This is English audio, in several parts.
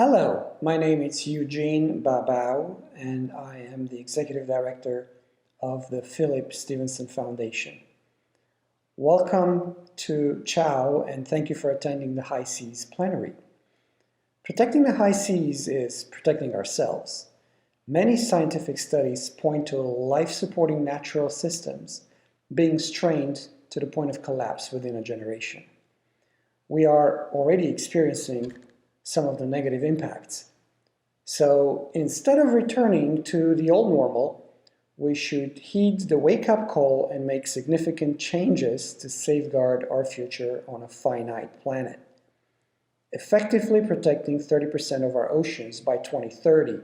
Hello, my name is Eugen Babau, and I am the Executive Director of the Philip Stephenson Foundation. Welcome to Ciao, and thank you for attending the High Seas Plenary. Protecting the high seas is protecting ourselves. Many scientific studies point to life-supporting natural systems being strained to the point of collapse within a generation. We are already experiencing some of the negative impacts. So instead of returning to the old normal, we should heed the wake-up call and make significant changes to safeguard our future on a finite planet. Effectively protecting 30% of our oceans by 2030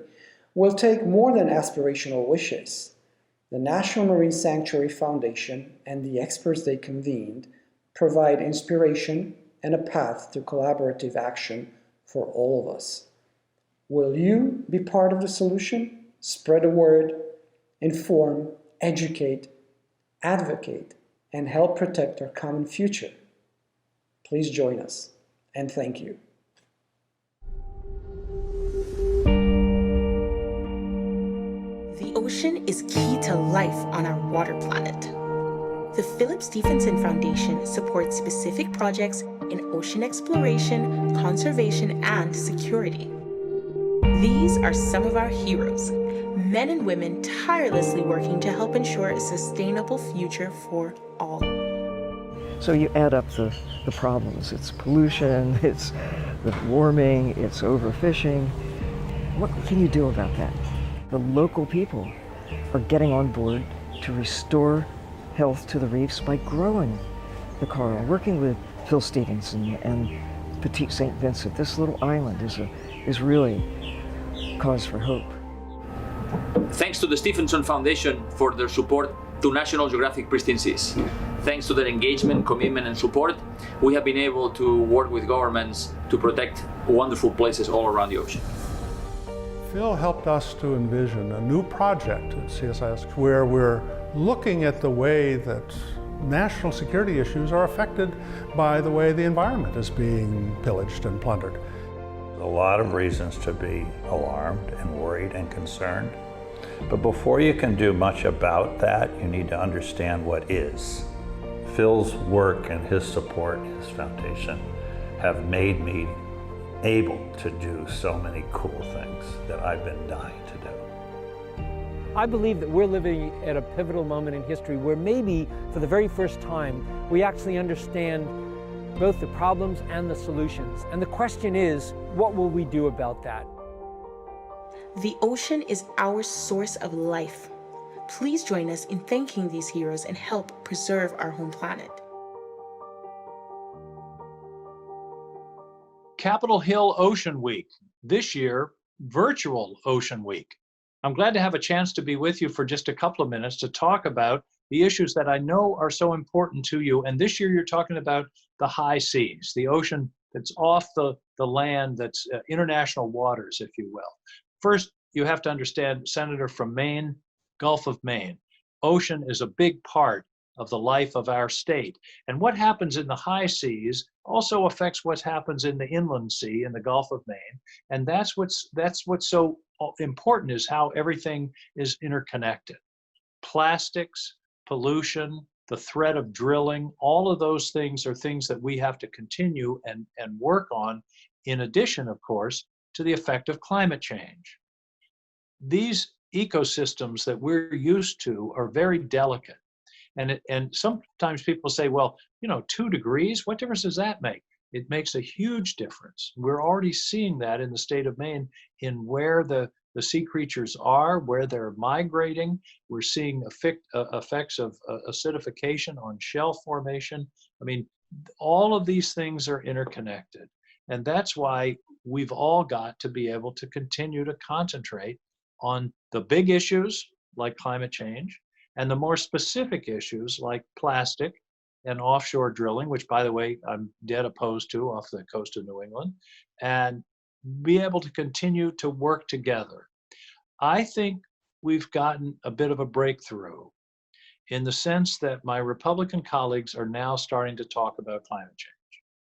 will take more than aspirational wishes. The National Marine Sanctuary Foundation and the experts they convened provide inspiration and a path to collaborative action for all of us. Will you be part of the solution? Spread the word, inform, educate, advocate, and help protect our common future. Please join us, and thank you. The ocean is key to life on our water planet. The Philip Stephenson Foundation supports specific projects in ocean exploration, conservation, and security. These are some of our heroes, men and women tirelessly working to help ensure a sustainable future for all. So you add up the problems. It's pollution, it's the warming, it's overfishing. What can you do about that? The local people are getting on board to restore health to the reefs by growing the coral, working with Phil Stephenson and Petite St. Vincent. This little island is really cause for hope. Thanks to the Stephenson Foundation for their support to National Geographic Pristine Seas. Thanks to their engagement, commitment, and support, we have been able to work with governments to protect wonderful places all around the ocean. Phil helped us to envision a new project at CSIS where we're looking at the way that national security issues are affected by the way the environment is being pillaged and plundered. A lot of reasons to be alarmed and worried and concerned. But before you can do much about that, you need to understand what is. Phil's work and his support, his foundation, have made me able to do so many cool things that I've been dying to do. I believe that we're living at a pivotal moment in history where maybe for the very first time we actually understand both the problems and the solutions. And the question is, what will we do about that? The ocean is our source of life. Please join us in thanking these heroes and help preserve our home planet. Capitol Hill Ocean Week, this year, virtual Ocean Week. I'm glad to have a chance to be with you for just a couple of minutes to talk about the issues that I know are so important to you. And this year you're talking about the high seas, the ocean that's off the land, that's international waters, if you will. First, you have to understand, Senator from Maine, Gulf of Maine. Ocean is a big part of the life of our state. And what happens in the high seas also affects what happens in the inland sea, in the Gulf of Maine. And that's what's so important, is how everything is interconnected. Plastics, pollution, the threat of drilling, all of those things are things that we have to continue and work on, in addition, of course, to the effect of climate change. These ecosystems that we're used to are very delicate. And sometimes people say, well, 2 degrees, what difference does that make? It makes a huge difference. We're already seeing that in the state of Maine, in where the sea creatures are, where they're migrating. We're seeing effects of acidification on shell formation. I mean, all of these things are interconnected. And that's why we've all got to be able to continue to concentrate on the big issues like climate change, and the more specific issues like plastic and offshore drilling, which, by the way, I'm dead opposed to off the coast of New England, and be able to continue to work together. I think we've gotten a bit of a breakthrough in the sense that my Republican colleagues are now starting to talk about climate change.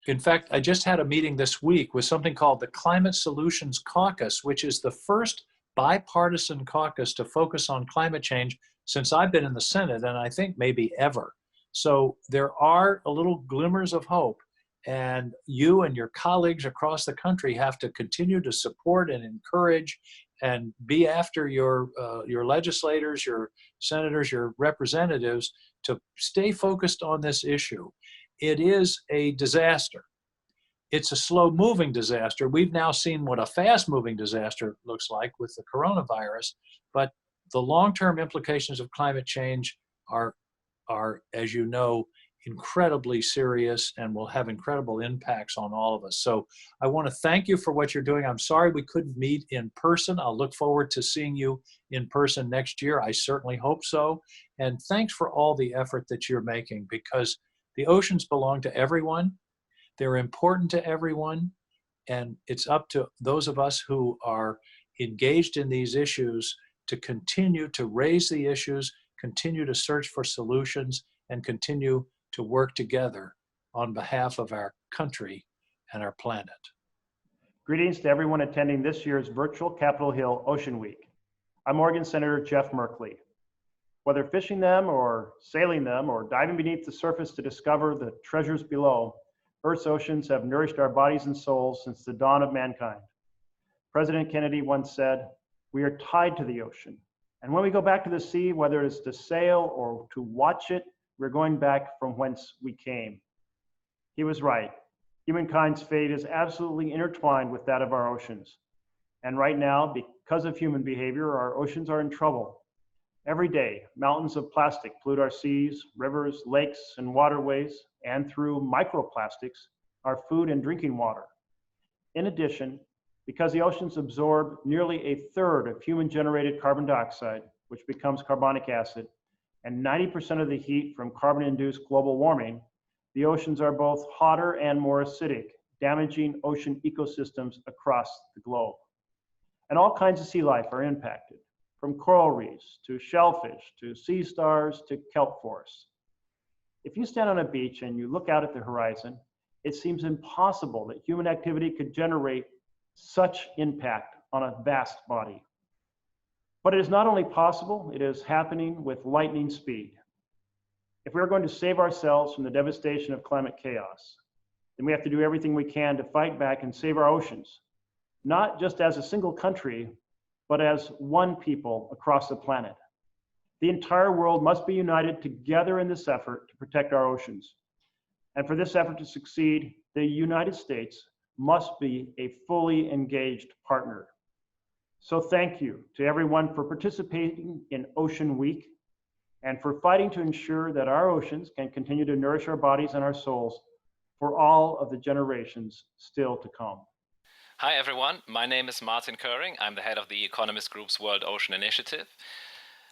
In fact, I just had a meeting this week with something called the Climate Solutions Caucus, which is the first bipartisan caucus to focus on climate change since I've been in the Senate, and I think maybe ever. So there are a little glimmers of hope, and you and your colleagues across the country have to continue to support and encourage and be after your legislators, your senators, your representatives to stay focused on this issue. It is a disaster. It's a slow-moving disaster. We've now seen what a fast-moving disaster looks like with the coronavirus, but the long-term implications of climate change are, as you know, incredibly serious and will have incredible impacts on all of us. So I want to thank you for what you're doing. I'm sorry we couldn't meet in person. I'll look forward to seeing you in person next year. I certainly hope so. And thanks for all the effort that you're making, because the oceans belong to everyone. They're important to everyone. And it's up to those of us who are engaged in these issues to continue to raise the issues, continue to search for solutions, and continue to work together on behalf of our country and our planet. Greetings to everyone attending this year's virtual Capitol Hill Ocean Week. I'm Oregon Senator Jeff Merkley. Whether fishing them or sailing them or diving beneath the surface to discover the treasures below, Earth's oceans have nourished our bodies and souls since the dawn of mankind. President Kennedy once said, "We are tied to the ocean. And when we go back to the sea, whether it's to sail or to watch it, we're going back from whence we came." He was right. Humankind's fate is absolutely intertwined with that of our oceans. And right now, because of human behavior, our oceans are in trouble. Every day, mountains of plastic pollute our seas, rivers, lakes, and waterways, and through microplastics, our food and drinking water. In addition, because the oceans absorb nearly a third of human-generated carbon dioxide, which becomes carbonic acid, and 90% of the heat from carbon-induced global warming, the oceans are both hotter and more acidic, damaging ocean ecosystems across the globe. And all kinds of sea life are impacted, from coral reefs to shellfish to sea stars to kelp forests. If you stand on a beach and you look out at the horizon, it seems impossible that human activity could generate such impact on a vast body. But it is not only possible, it is happening with lightning speed. If we are going to save ourselves from the devastation of climate chaos, then we have to do everything we can to fight back and save our oceans, not just as a single country, but as one people across the planet. The entire world must be united together in this effort to protect our oceans. And for this effort to succeed, the United States must be a fully engaged partner. So thank you to everyone for participating in Ocean Week and for fighting to ensure that our oceans can continue to nourish our bodies and our souls for all of the generations still to come. Hi everyone, my name is Martin Koehring. I'm the head of the Economist Group's World Ocean Initiative.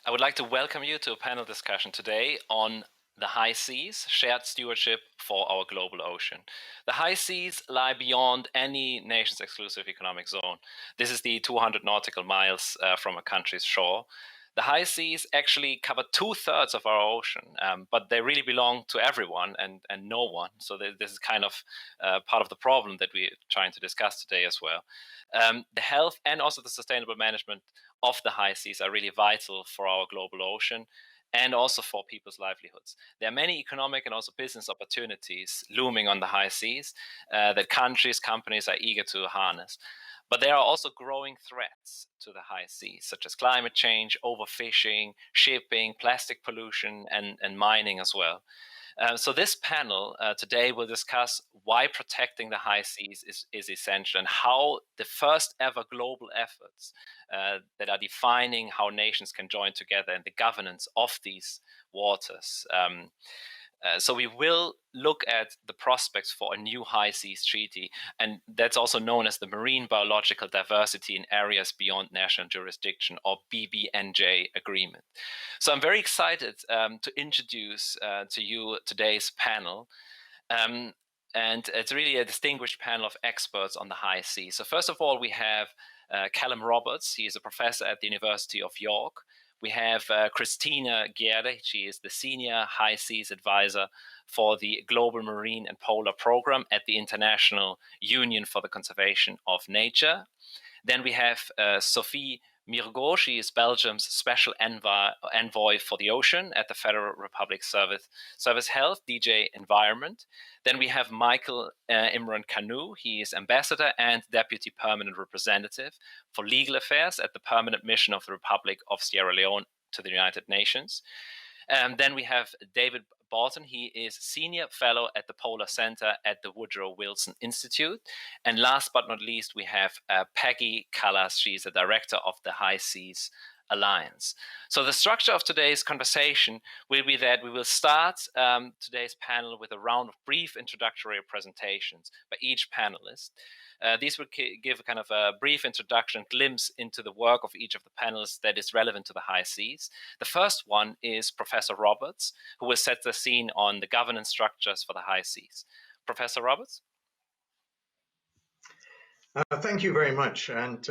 I would like to welcome you to a panel discussion today on the high seas, shared stewardship for our global ocean. The high seas lie beyond any nation's exclusive economic zone. This is the 200 nautical miles from a country's shore. The high seas actually cover 2/3 of our ocean, but they really belong to everyone and no one. So this is kind of part of the problem that we're trying to discuss today as well. The health and also the sustainable management of the high seas are really vital for our global ocean and also for people's livelihoods. There are many economic and also business opportunities looming on the high seas that countries, companies are eager to harness. But there are also growing threats to the high seas, such as climate change, overfishing, shipping, plastic pollution, and mining as well. So this panel today will discuss why protecting the high seas is essential and how the first ever global efforts that are defining how nations can join together in the governance of these waters. So we will look at the prospects for a new high seas treaty, and that's also known as the Marine Biological Diversity in Areas Beyond National Jurisdiction, or BBNJ agreement. So I'm very excited to introduce to you today's panel. And it's really a distinguished panel of experts on the high seas. So first of all, we have CALLUM Roberts. He is a professor at the University of York. We have Christina Gerde. She is the Senior High Seas Advisor for the Global Marine and Polar Program at the International Union for the Conservation of Nature. Then we have Sophie Mirgo. She is Belgium's Special Envoy for the Ocean at the Federal Republic Service Health, DJ Environment. Then we have Michael IMRAN KANU. He is Ambassador and Deputy Permanent Representative for Legal Affairs at the Permanent Mission of the Republic of Sierra Leone to the United Nations. Then we have David Balton. He is Senior Fellow at the Polar Center at the Woodrow Wilson Institute. And last but not least, we have Peggy Callas. She's the Director of the High Seas Alliance. So the structure of today's conversation will be that we will start today's panel with a round of brief introductory presentations by each panelist. These will give a kind of a brief introduction, glimpse into the work of each of the panelists that is relevant to the high seas. The first one is Professor Roberts, who will set the scene on the governance structures for the high seas. Professor Roberts? Thank you very much. And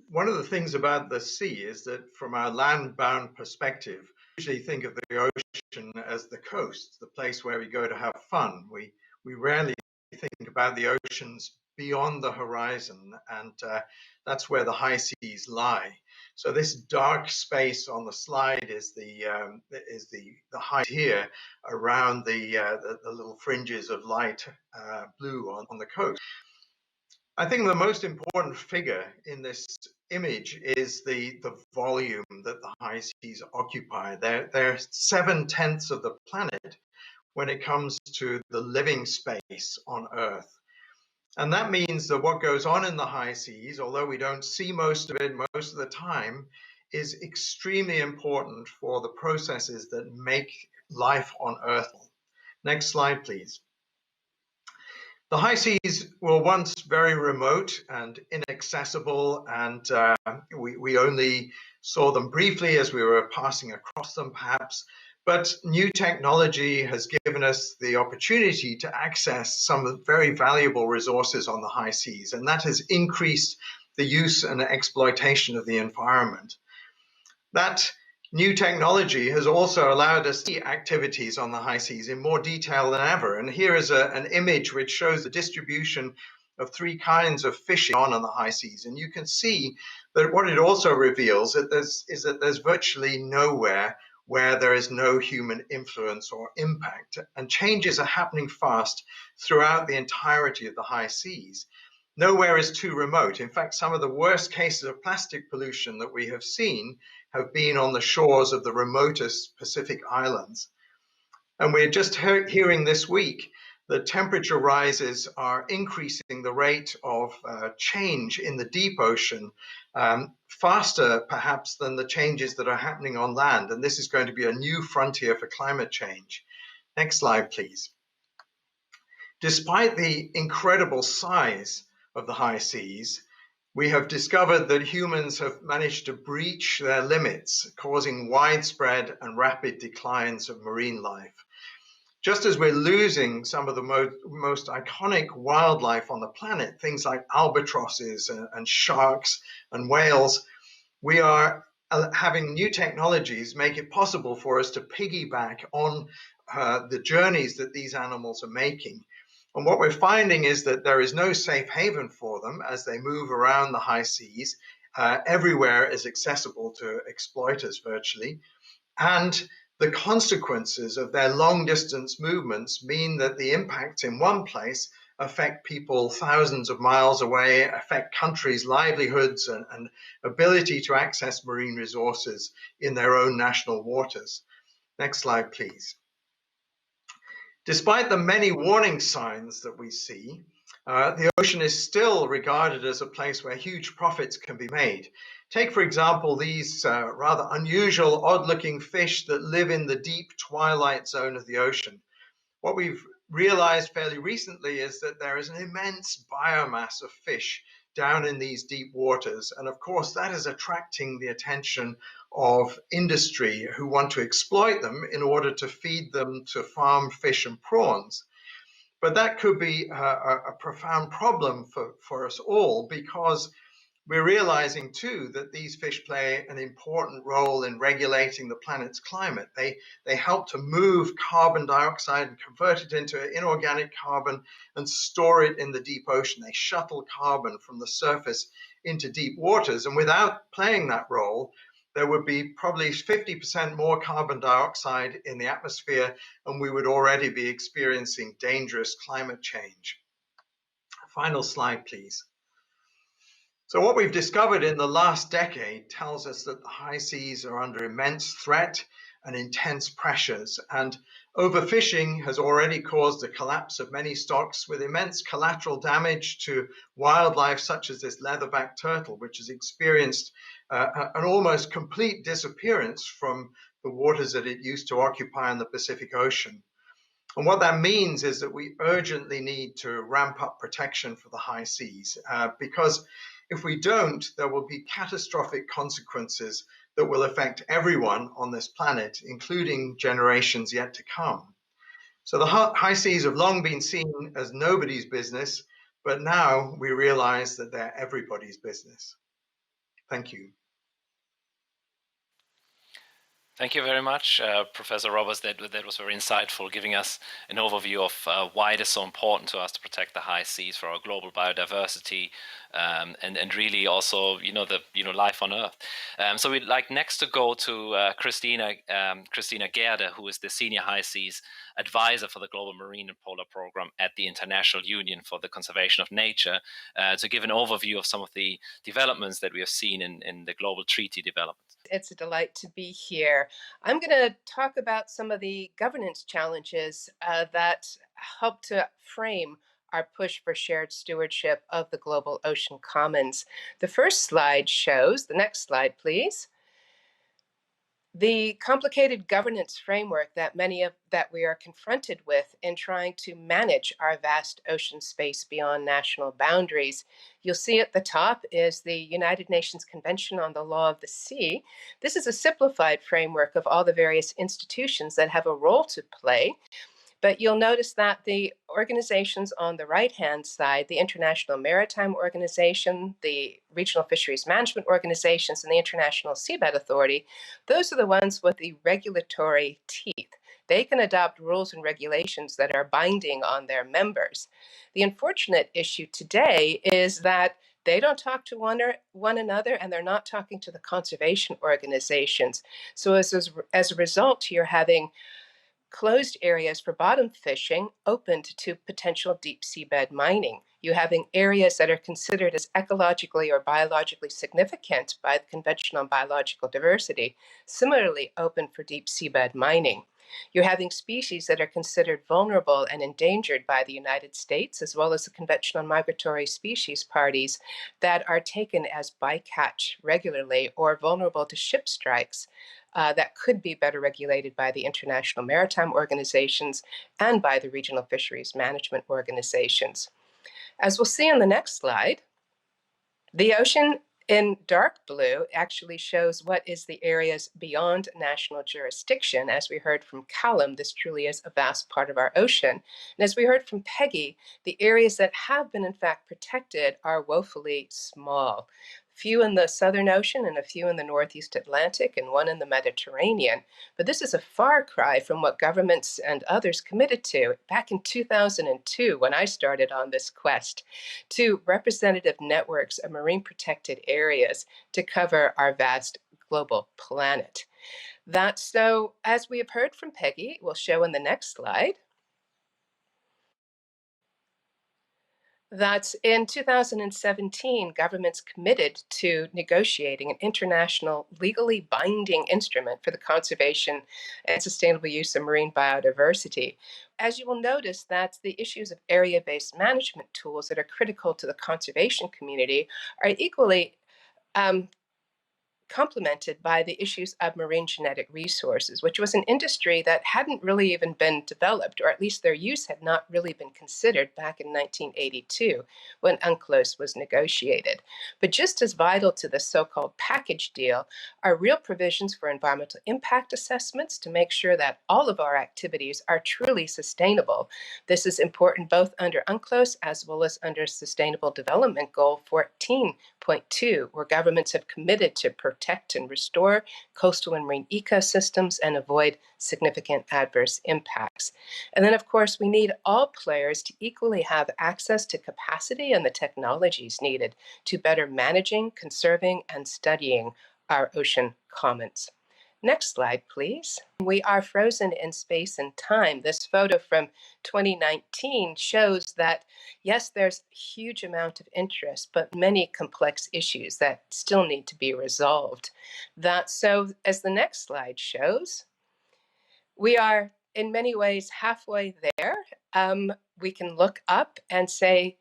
one of the things about the sea is that from our land-bound perspective, we usually think of the ocean as the coast, the place where we go to have fun. We rarely think about the oceans beyond the horizon, and that's where the high seas lie. So this dark space on the slide is the high here around the little fringes of light blue on the coast. I think the most important figure in this image is the volume that the high seas occupy. They're 7/10 of the planet when it comes to the living space on Earth. And that means that what goes on in the high seas, although we don't see most of it most of the time, is extremely important for the processes that make life on Earth. Next slide, please. The high seas were once very remote and inaccessible, and we only saw them briefly as we were passing across them, perhaps. But new technology has given us the opportunity to access some of the very valuable resources on the high seas, and that has increased the use and exploitation of the environment. That new technology has also allowed us to see activities on the high seas in more detail than ever. And here is an image which shows the distribution of 3 kinds of fishing on the high seas. And you can see that what it also reveals is that there's virtually nowhere where there is no human influence or impact. And changes are happening fast throughout the entirety of the high seas. Nowhere is too remote. In fact, some of the worst cases of plastic pollution that we have seen have been on the shores of the remotest Pacific islands. And we're just hearing this week that temperature rises are increasing the rate of change in the deep ocean faster, perhaps, than the changes that are happening on land. And this is going to be a new frontier for climate change. Next slide, please. Despite the incredible size of the high seas, we have discovered that humans have managed to breach their limits, causing widespread and rapid declines of marine life. Just as we're losing some of the most iconic wildlife on the planet, things like albatrosses and sharks and whales, we are having new technologies make it possible for us to piggyback on the journeys that these animals are making. And what we're finding is that there is no safe haven for them as they move around the high seas. Everywhere is accessible to exploiters virtually. And the consequences of their long distance movements mean that the impacts in one place affect people thousands of miles away, affect countries' livelihoods and ability to access marine resources in their own national waters. Next slide, please. Despite the many warning signs that we see, the ocean is still regarded as a place where huge profits can be made. Take, for example, these rather unusual, odd-looking fish that live in the deep twilight zone of the ocean. What we've realized fairly recently is that there is an immense biomass of fish down in these deep waters. And of course, that is attracting the attention of industry who want to exploit them in order to feed them to farm fish and prawns. But that could be a profound problem for us all, because We're realizing too that these fish play an important role in regulating the planet's climate. They help to move carbon dioxide and convert it into inorganic carbon and store it in the deep ocean. They shuttle carbon from the surface into deep waters. And without playing that role, there would be probably 50% more carbon dioxide in the atmosphere, and we would already be experiencing dangerous climate change. Final slide, please. So what we've discovered in the last decade tells us that the high seas are under immense threat and intense pressures, and overfishing has already caused the collapse of many stocks with immense collateral damage to wildlife such as this leatherback turtle, which has experienced an almost complete disappearance from the waters that it used to occupy in the Pacific Ocean. And what that means is that we urgently need to ramp up protection for the high seas, because if we don't, there will be catastrophic consequences that will affect everyone on this planet, including generations yet to come. So the high seas have long been seen as nobody's business, but now we realize that they're everybody's business. Thank you. Thank you very much, Professor Roberts. That was very insightful, giving us an overview of why it is so important to us to protect the high seas for our global biodiversity, and really also, life on Earth. So we'd like next to go to Christina Gerde, who is the Senior High Seas Advisor for the Global Marine and Polar Program at the International Union for the Conservation of Nature, to give an overview of some of the developments that we have seen in the global treaty developments. It's a delight to be here. I'm going to talk about some of the governance challenges that help to frame our push for shared stewardship of the global ocean commons. The first slide shows, the next slide, please, the complicated governance framework that we are confronted with in trying to manage our vast ocean space beyond national boundaries. You'll see at the top is the United Nations Convention on the Law of the Sea. This is a simplified framework of all the various institutions that have a role to play. But you'll notice that the organizations on the right-hand side, the International Maritime Organization, the Regional Fisheries Management Organizations, and the International Seabed Authority, those are the ones with the regulatory teeth. They can adopt rules and regulations that are binding on their members. The unfortunate issue today is that they don't talk to one another, and they're not talking to the conservation organizations. So as a result, you're having closed areas for bottom fishing opened to potential deep seabed mining. You're having areas that are considered as ecologically or biologically significant by the Convention on Biological Diversity, similarly open for deep seabed mining. You're having species that are considered vulnerable and endangered by the United States, as well as the Convention on Migratory Species parties that are taken as bycatch regularly or vulnerable to ship strikes. That could be better regulated by the International Maritime Organizations and by the Regional Fisheries Management Organizations. As we'll see on the next slide, the ocean in dark blue actually shows what is the areas beyond national jurisdiction. As we heard from CALLUM, this truly is a vast part of our ocean. And as we heard from Peggy, the areas that have been in fact protected are woefully small. Few in the Southern Ocean and a few in the Northeast Atlantic and one in the Mediterranean. But this is a far cry from what governments and others committed to back in 2002 when I started on this quest to representative networks of marine protected areas to cover our vast global planet. That's so, as we have heard from Peggy, we'll show in the next slide, that in 2017, governments committed to negotiating an international legally binding instrument for the conservation and sustainable use of marine biodiversity. As you will notice, that the issues of area-based management tools that are critical to the conservation community are equally complemented by the issues of marine genetic resources, which was an industry that hadn't really even been developed, or at least their use had not really been considered back in 1982 when UNCLOS was negotiated. But just as vital to the so-called package deal are real provisions for environmental impact assessments to make sure that all of our activities are truly sustainable. This is important both under UNCLOS as well as under Sustainable Development Goal 14.2, where governments have committed to protect and restore coastal and marine ecosystems and avoid significant adverse impacts. And then, of course, we need all players to equally have access to capacity and the technologies needed to better managing, conserving, and studying our ocean commons. Next slide, please. We are frozen in space and time. This photo from 2019 shows that, yes, there's a huge amount of interest, but many complex issues that still need to be resolved. So, as the next slide shows, we are in many ways halfway there. We can look up and say,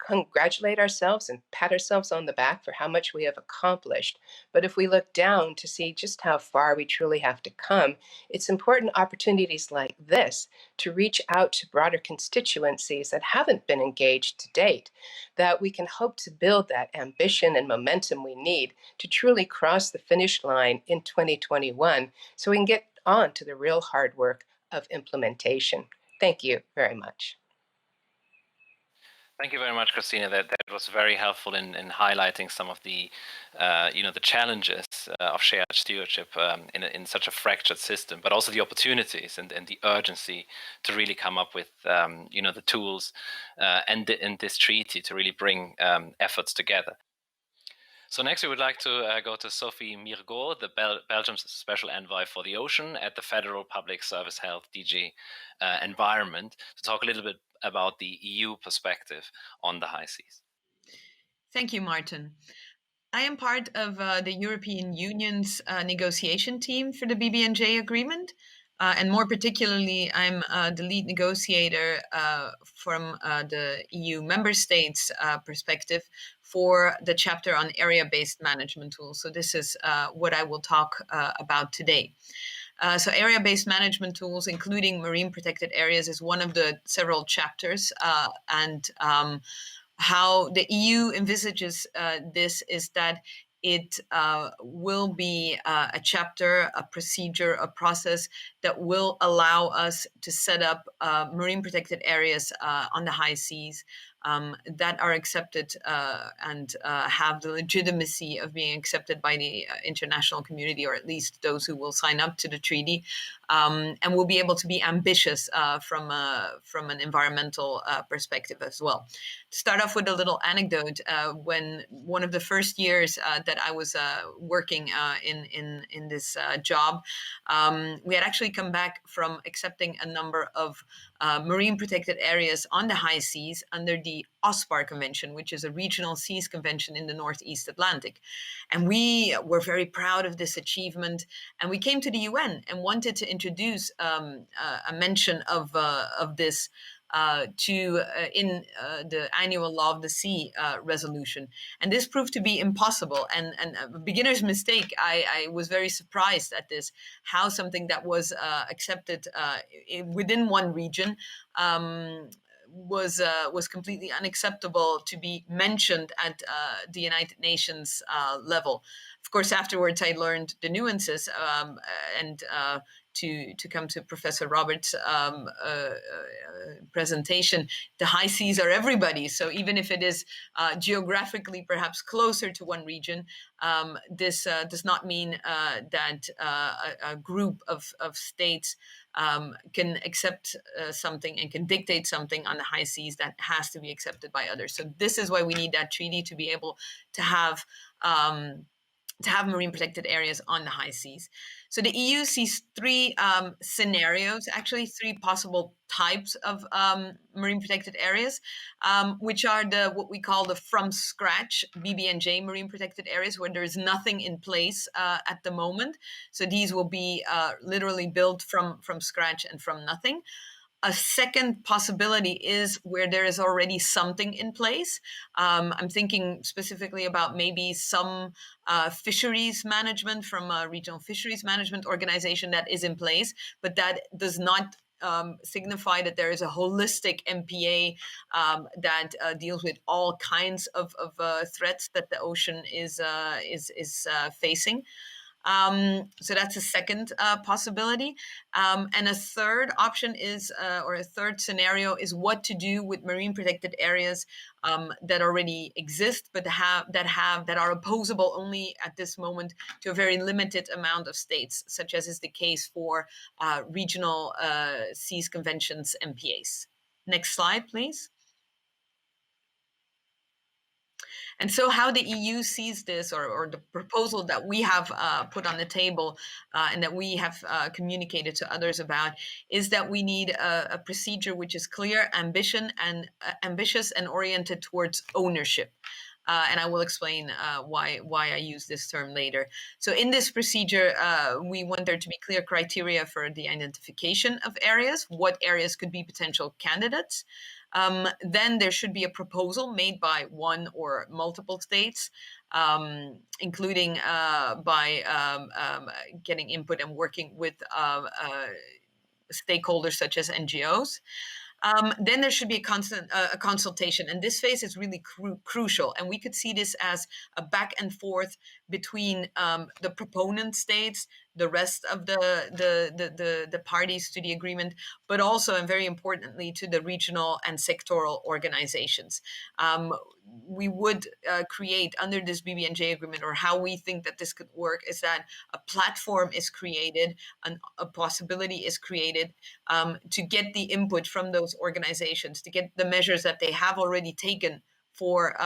congratulate ourselves and pat ourselves on the back for how much we have accomplished. But if we look down to see just how far we truly have to come, it's important opportunities like this to reach out to broader constituencies that haven't been engaged to date, that we can hope to build that ambition and momentum we need to truly cross the finish line in 2021 so we can get on to the real hard work of implementation. Thank you very much. Thank you very much, Christina. That was very helpful in highlighting some of the, the challenges of shared stewardship in such a fractured system, but also the opportunities and the urgency to really come up with, the tools and this treaty to really bring efforts together. So next we would like to go to Sophie Mirgaud, the Belgium's Special Envoy for the Ocean at the Federal Public Service Health DG Environment, to talk a little bit about the EU perspective on the high seas. Thank you, Martin. I am part of the European Union's negotiation team for the BBNJ agreement. And more particularly, I'm the lead negotiator from the EU member states' perspective for the chapter on area-based management tools. So this is what I will talk about today. So area-based management tools, including marine protected areas, is one of the several chapters. And how the EU envisages this is that it will be a chapter, a procedure, a process that will allow us to set up marine protected areas on the high seas that are accepted and have the legitimacy of being accepted by the international community, or at least those who will sign up to the treaty, and will be able to be ambitious from an environmental perspective as well. To start off with a little anecdote, when one of the first years that I was working in this job, we had actually come back from accepting a number of marine protected areas on the high seas under the OSPAR Convention, which is a regional seas convention in the Northeast Atlantic. And we were very proud of this achievement. And we came to the UN and wanted to introduce a mention of this in the annual Law of the Sea resolution. And this proved to be impossible. And a beginner's mistake, I was very surprised at this, how something that was accepted within one region was completely unacceptable to be mentioned at the United Nations level. Of course, afterwards I learned the nuances and to come to Professor Roberts' presentation, the high seas are everybody. So even if it is geographically perhaps closer to one region, this does not mean that a group of states can accept something and can dictate something on the high seas that has to be accepted by others. So this is why we need that treaty to be able to have marine protected areas on the high seas. So the EU sees three scenarios, actually three possible types of marine protected areas, which are what we call the from scratch BBNJ marine protected areas, where there is nothing in place at the moment. So these will be literally built from scratch and from nothing. A second possibility is where there is already something in place. I'm thinking specifically about maybe some fisheries management from a regional fisheries management organization that is in place, but that does not signify that there is a holistic MPA that deals with all kinds of threats that the ocean is facing. So that's a second possibility. And a third option is, or a third scenario is what to do with marine protected areas that already exist, but that are opposable only at this moment to a very limited amount of states, such as is the case for regional seas conventions MPAs. Next slide, please. And so how the EU sees this, or the proposal that we have put on the table and that we have communicated to others about, is that we need a procedure which is clear, ambitious and oriented towards ownership. And I will explain why I use this term later. So in this procedure, we want there to be clear criteria for the identification of areas, what areas could be potential candidates. Then there should be a proposal made by one or multiple states, including by getting input and working with stakeholders such as NGOs. Then there should be a consultation, and this phase is really crucial. And we could see this as a back and forth between the proponent states, the rest of the parties to the agreement, but also, and very importantly, to the regional and sectoral organizations. We would create under this BBNJ agreement, or how we think that this could work, is that a platform is created, a possibility is created to get the input from those organizations, to get the measures that they have already taken for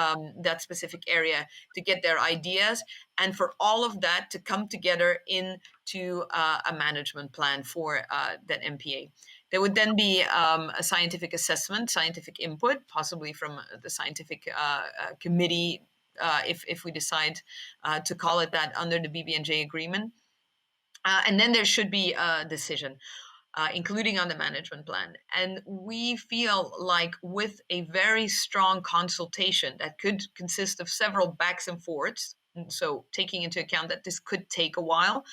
that specific area, to get their ideas, and for all of that to come together into a management plan for that MPA. There would then be a scientific assessment, scientific input, possibly from the scientific committee, if we decide to call it that under the BBNJ agreement. And then there should be a decision, including on the management plan. And we feel like with a very strong consultation that could consist of several backs and forths, so taking into account that this could take a while,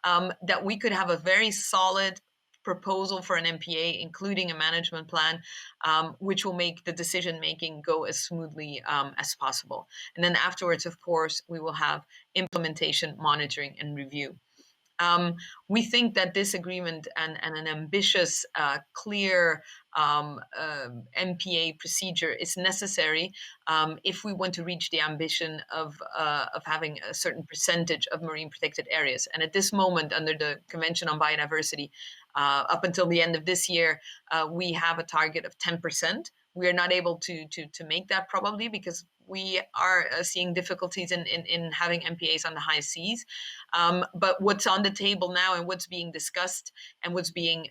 that we could have a very solid proposal for an MPA, including a management plan, which will make the decision-making go as smoothly as possible. And then afterwards, of course, we will have implementation, monitoring, and review. We think that this agreement and an ambitious, clear MPA procedure is necessary if we want to reach the ambition of having a certain percentage of marine protected areas. And at this moment, under the Convention on Biodiversity, up until the end of this year, we have a target of 10%. We are not able to make that, probably because we are seeing difficulties in having MPAs on the high seas. But what's on the table now, and what's being discussed, and what's being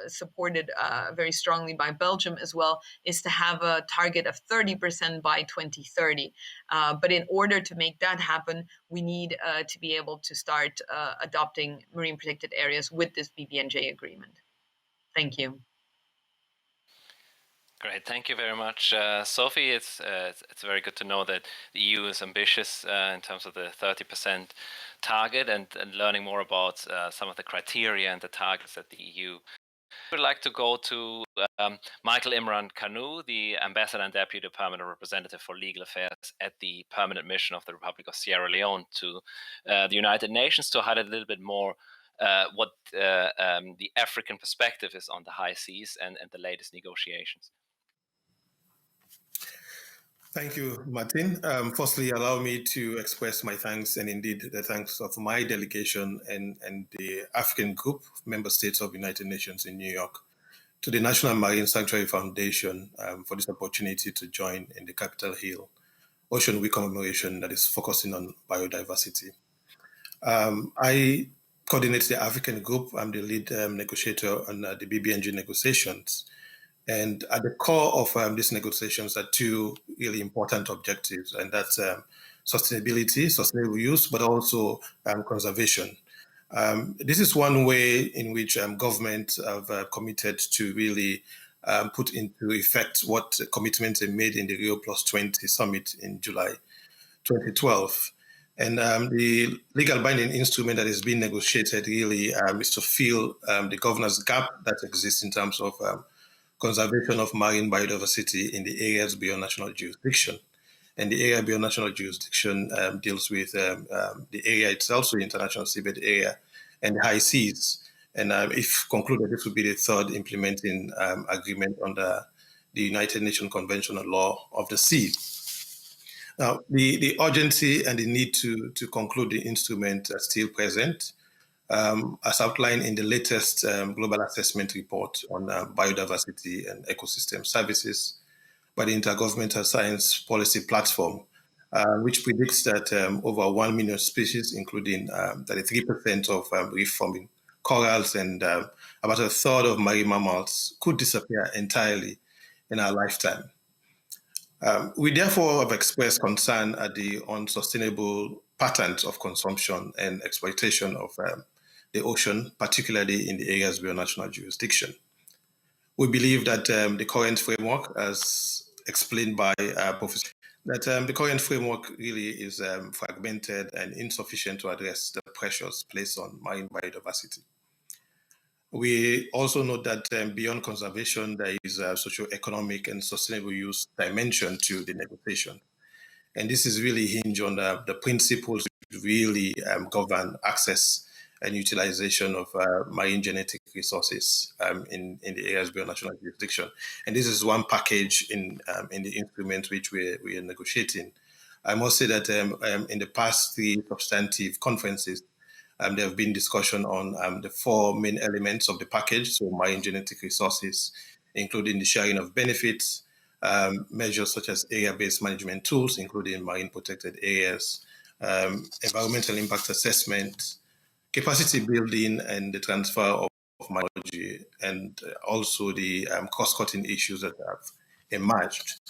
supported very strongly by Belgium as well, is to have a target of 30% by 2030. But in order to make that happen, we need to be able to start adopting marine protected areas with this BBNJ agreement. Thank you. Great, thank you very much, Sophie. It's very good to know that the EU is ambitious in terms of the 30% target, and learning more about some of the criteria and the targets that the EU. I would like to go to Michael IMRAN KANU, the Ambassador and Deputy Permanent Representative for Legal Affairs at the Permanent Mission of the Republic of Sierra Leone to the United Nations, to highlight a little bit more what the African perspective is on the high seas and the latest negotiations. Thank you, Martin. Firstly, allow me to express my thanks, and indeed the thanks of my delegation and the African Group of Member States of the United Nations in New York, to the National Marine Sanctuary Foundation for this opportunity to join in the Capitol Hill Ocean Week commemoration that is focusing on biodiversity. I coordinate the African Group. I'm the lead negotiator on the BBNJ negotiations. And at the core of these negotiations are two really important objectives, and that's sustainability, sustainable use, but also conservation. This is one way in which government have committed to really put into effect what commitments they made in the Rio Plus 20 summit in July 2012. And the legal binding instrument that is being negotiated really is to fill the governance gap that exists in terms of conservation of marine biodiversity in the areas beyond national jurisdiction. And the area beyond national jurisdiction deals with the area itself, so the international seabed area, and the high seas. And if concluded, this would be the third implementing agreement under the United Nations Convention on Law of the Sea. Now, the urgency and the need to conclude the instrument are still present, as outlined in the latest Global Assessment Report on biodiversity and ecosystem services by the Intergovernmental Science Policy Platform, which predicts that over 1 million species, including 33% of reef-forming corals and about a third of marine mammals, could disappear entirely in our lifetime. We therefore have expressed concern at the unsustainable patterns of consumption and exploitation of the ocean, particularly in the areas beyond national jurisdiction. We believe that the current framework, as explained by Professor, that the current framework really is fragmented and insufficient to address the pressures placed on marine biodiversity. We also note that beyond conservation, there is a socio-economic and sustainable use dimension to the negotiation. And this is really hinged on the principles that really govern access and utilization of marine genetic resources in the areas beyond national jurisdiction. And this is one package in the instrument which we are negotiating. I must say that in the past 3 substantive conferences, there have been discussion on the 4 main elements of the package, so marine genetic resources, including the sharing of benefits, measures such as area-based management tools, including marine protected areas, environmental impact assessment, capacity building and the transfer of technology, and also the cost-cutting issues that have emerged.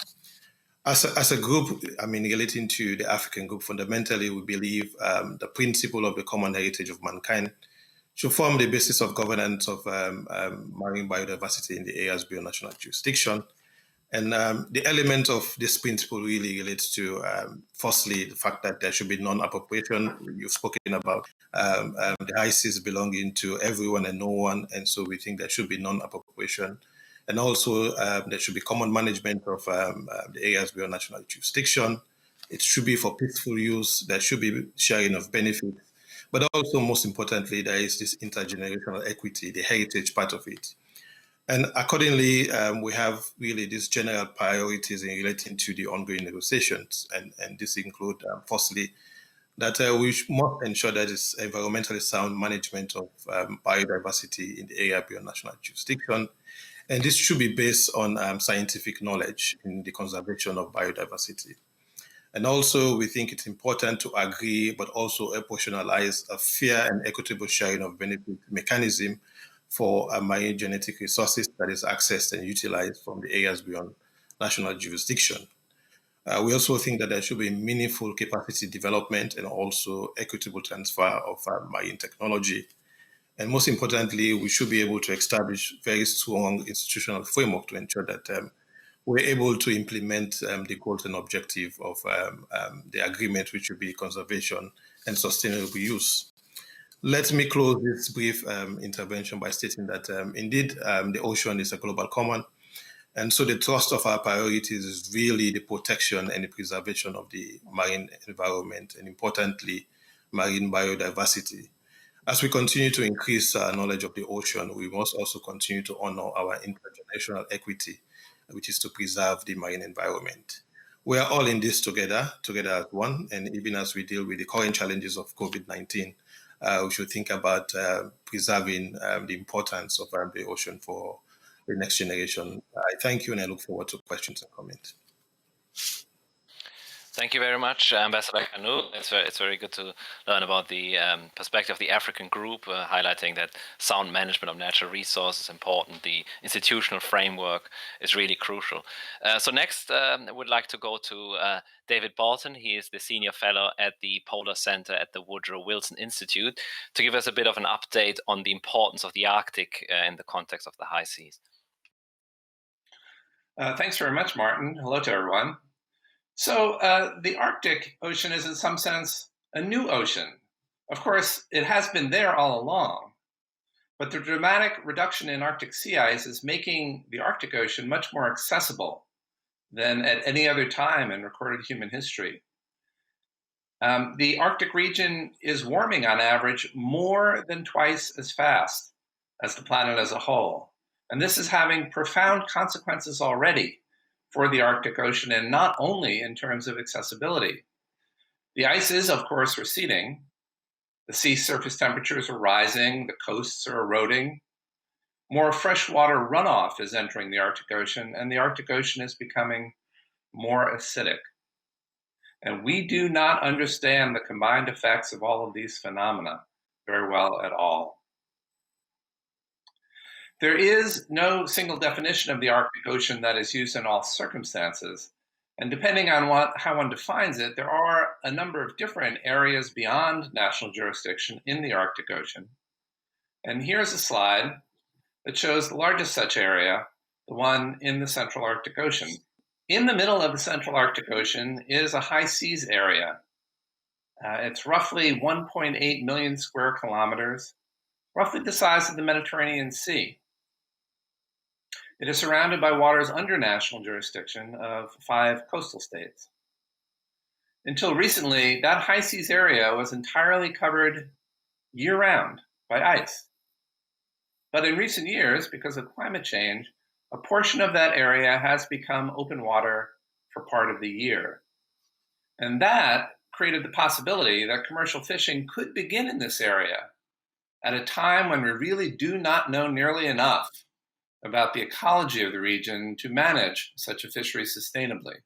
As a group, relating to the African group, fundamentally, we believe the principle of the common heritage of mankind should form the basis of governance of marine biodiversity in the areas beyond national jurisdiction. And the element of this principle really relates to, firstly, the fact that there should be non-appropriation. You've spoken about the high seas belonging to everyone and no one, and so we think there should be non-appropriation. And also, there should be common management of the areas beyond national jurisdiction. It should be for peaceful use. There should be sharing of benefits. But also, most importantly, there is this intergenerational equity, the heritage part of it. And accordingly, we have really these general priorities in relating to the ongoing negotiations. And this include, firstly, that we must ensure that it's environmentally sound management of biodiversity in the area beyond national jurisdiction. And this should be based on scientific knowledge in the conservation of biodiversity. And also, we think it's important to agree, but also operationalize a fair and equitable sharing of benefit mechanism for marine genetic resources that is accessed and utilized from the areas beyond national jurisdiction. We also think that there should be meaningful capacity development and also equitable transfer of marine technology. And most importantly, we should be able to establish very strong institutional framework to ensure that we're able to implement the goals and objective of the agreement, which will be conservation and sustainable use. Let me close this brief intervention by stating that indeed the ocean is a global common. And so the thrust of our priorities is really the protection and the preservation of the marine environment and importantly, marine biodiversity. As we continue to increase our knowledge of the ocean, we must also continue to honor our intergenerational equity, which is to preserve the marine environment. We are all in this together as one, and even as we deal with the current challenges of COVID-19, we should think about preserving the importance of the ocean for the next generation. I thank you, and I look forward to questions and comments. Thank you very much, Ambassador KANU. It's very good to learn about the perspective of the African group, highlighting that sound management of natural resources is important. The institutional framework is really crucial. So next, I would like to go to David Balton. He is the Senior Fellow at the Polar Center at the Woodrow Wilson Institute, to give us a bit of an update on the importance of the Arctic in the context of the high seas. Thanks very much, Martin. Hello to everyone. So the Arctic Ocean is in some sense a new ocean. Of course, it has been there all along, but the dramatic reduction in Arctic sea ice is making the Arctic Ocean much more accessible than at any other time in recorded human history. The Arctic region is warming on average more than twice as fast as the planet as a whole. And this is having profound consequences already for the Arctic Ocean, and not only in terms of accessibility. The ice is, of course, receding. The sea surface temperatures are rising, the coasts are eroding. More freshwater runoff is entering the Arctic Ocean, and the Arctic Ocean is becoming more acidic. And we do not understand the combined effects of all of these phenomena very well at all. There is no single definition of the Arctic Ocean that is used in all circumstances. And depending on how one defines it, there are a number of different areas beyond national jurisdiction in the Arctic Ocean. And here's a slide that shows the largest such area, the one in the Central Arctic Ocean. In the middle of the Central Arctic Ocean is a high seas area. It's roughly 1.8 million square kilometers, roughly the size of the Mediterranean Sea. It is surrounded by waters under national jurisdiction of 5 coastal states. Until recently, that high seas area was entirely covered year-round by ice. But in recent years, because of climate change, a portion of that area has become open water for part of the year. And that created the possibility that commercial fishing could begin in this area at a time when we really do not know nearly enough about the ecology of the region to manage such a fishery sustainably.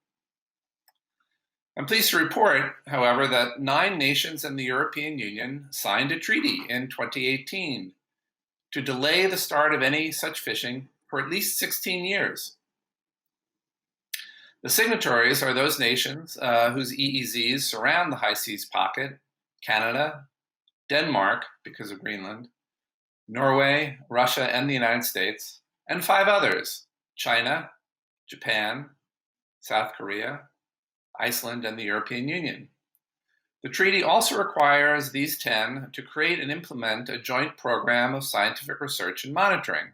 I'm pleased to report, however, that 9 nations in the European Union signed a treaty in 2018 to delay the start of any such fishing for at least 16 years. The signatories are those nations whose EEZs surround the high seas pocket: Canada, Denmark, because of Greenland, Norway, Russia, and the United States, and 5 others: China, Japan, South Korea, Iceland, and the European Union. The treaty also requires these 10 to create and implement a joint program of scientific research and monitoring.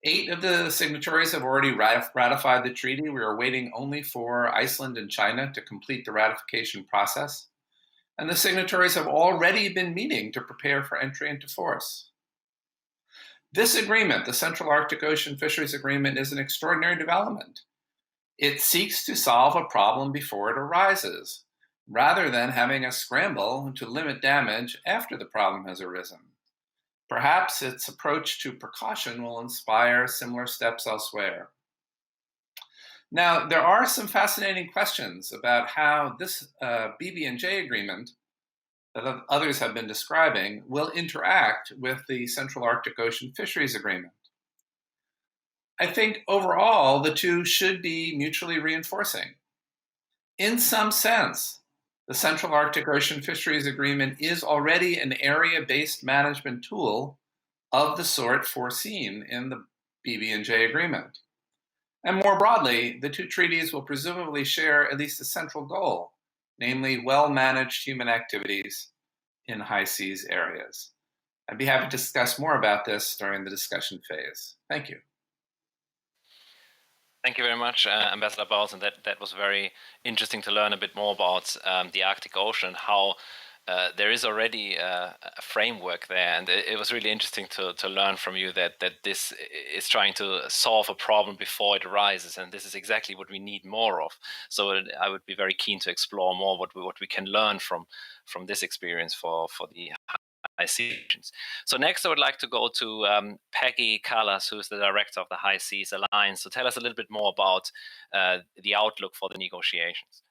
8 of the signatories have already ratified the treaty. We are waiting only for Iceland and China to complete the ratification process. And the signatories have already been meeting to prepare for entry into force. This agreement, the Central Arctic Ocean Fisheries Agreement, is an extraordinary development. It seeks to solve a problem before it arises, rather than having a scramble to limit damage after the problem has arisen. Perhaps its approach to precaution will inspire similar steps elsewhere. Now, there are some fascinating questions about how this BB&J agreement that others have been describing will interact with the Central Arctic Ocean Fisheries Agreement. I think overall, the two should be mutually reinforcing. In some sense, the Central Arctic Ocean Fisheries Agreement is already an area-based management tool of the sort foreseen in the BB&J agreement. And more broadly, the two treaties will presumably share at least a central goal, namely well-managed human activities in high seas areas. I'd be happy to discuss more about this during the discussion phase. Thank you. Thank you very much, Ambassador Balton. That was very interesting to learn a bit more about the Arctic Ocean, how there is already a framework there. And it was really interesting to learn from you that this is trying to solve a problem before it arises. And this is exactly what we need more of. So I would be very keen to explore more what we can learn from this experience for the high seas. So next, I would like to go to Peggy Callas, who is the director of the High Seas Alliance, to tell us a little bit more about the outlook for the negotiations.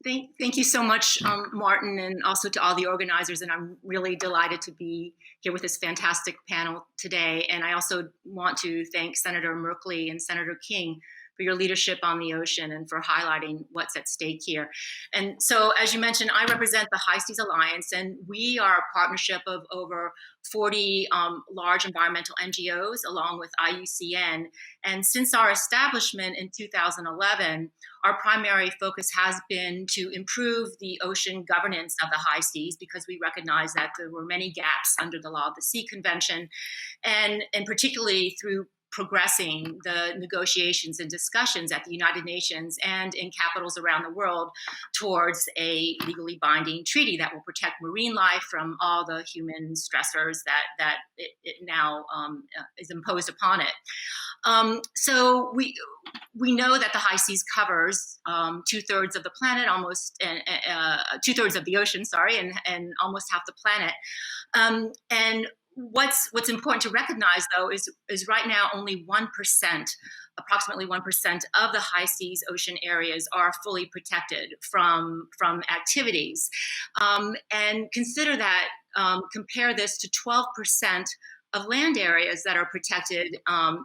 Thank you so much, Martin, and also to all the organizers. And I'm really delighted to be here with this fantastic panel today. And I also want to thank Senator Merkley and Senator King for your leadership on the ocean and for highlighting what's at stake here. And so, as you mentioned, I represent the High Seas Alliance, and we are a partnership of over 40 large environmental NGOs along with IUCN. And since our establishment in 2011, our primary focus has been to improve the ocean governance of the high seas, because we recognize that there were many gaps under the Law of the Sea Convention, and particularly through progressing the negotiations and discussions at the United Nations and in capitals around the world towards a legally binding treaty that will protect marine life from all the human stressors that it now is imposed upon it. So we know that the high seas covers 2/3 of the planet, almost 2/3 of the ocean, and almost half the planet. And what's important to recognize, though, is right now only 1%, approximately 1% of the high seas ocean areas are fully protected from activities. And consider that, compare this to 12% of land areas that are protected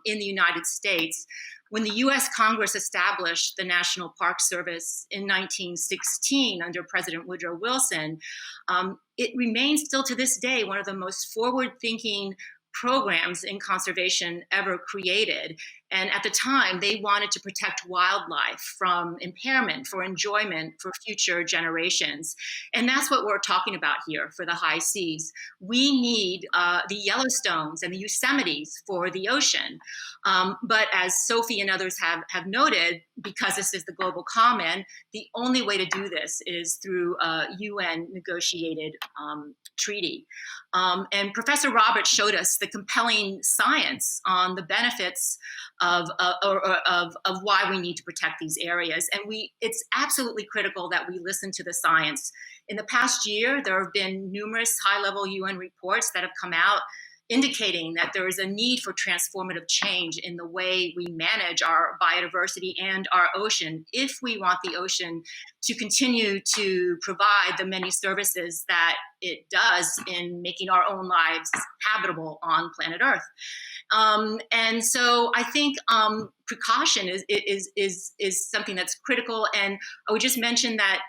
in the United States. When the U.S. Congress established the National Park Service in 1916 under President Woodrow Wilson, it remains still to this day one of the most forward-thinking programs in conservation ever created. And at the time, they wanted to protect wildlife from impairment, for enjoyment, for future generations. And that's what we're talking about here for the high seas. We need the Yellowstones and the Yosemites for the ocean. But as Sophie and others have noted, because this is the global common, the only way to do this is through a UN negotiated treaty. And Professor Roberts showed us the compelling science on the benefits of why we need to protect these areas. And it's absolutely critical that we listen to the science. In the past year, there have been numerous high-level UN reports that have come out indicating that there is a need for transformative change in the way we manage our biodiversity and our ocean if we want the ocean to continue to provide the many services that it does in making our own lives habitable on planet Earth. And so I think precaution is something that's critical. And I would just mention that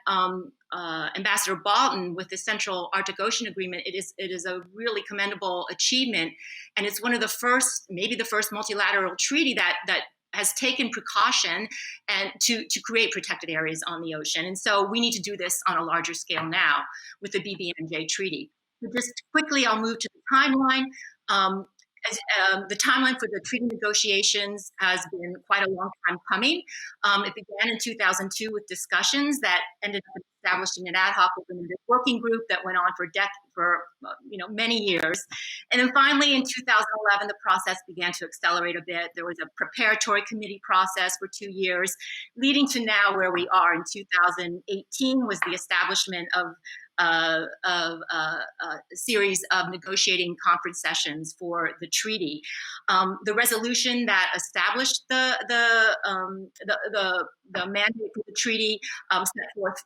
Ambassador Balton, with the Central Arctic Ocean Agreement, it is a really commendable achievement, and it's one of the first, maybe the first multilateral treaty that has taken precaution and to create protected areas on the ocean. And so we need to do this on a larger scale now with the BBNJ treaty. So just quickly, I'll move to the timeline. The timeline for the treaty negotiations has been quite a long time coming. It began in 2002 with discussions that ended up establishing an ad hoc working group that went on for many years. And then finally in 2011, the process began to accelerate a bit. There was a preparatory committee process for 2 years, leading to now where we are in 2018 was the establishment of a series of negotiating conference sessions for the treaty. The resolution that established the mandate for the treaty set forth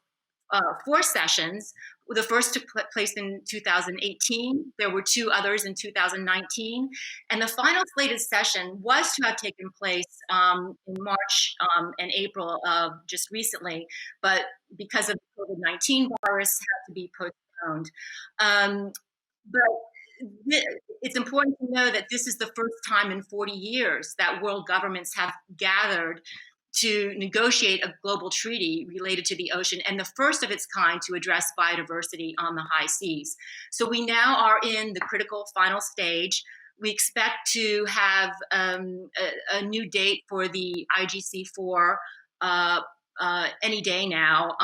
4 sessions. The first took place in 2018. There were 2 others in 2019. And the final slated session was to have taken place in March and April of just recently, but because of the COVID-19 virus, had to be postponed. But it's important to know that this is the first time in 40 years that world governments have gathered to negotiate a global treaty related to the ocean, and the first of its kind to address biodiversity on the high seas. So we now are in the critical final stage. We expect to have a new date for the IGC4 any day now,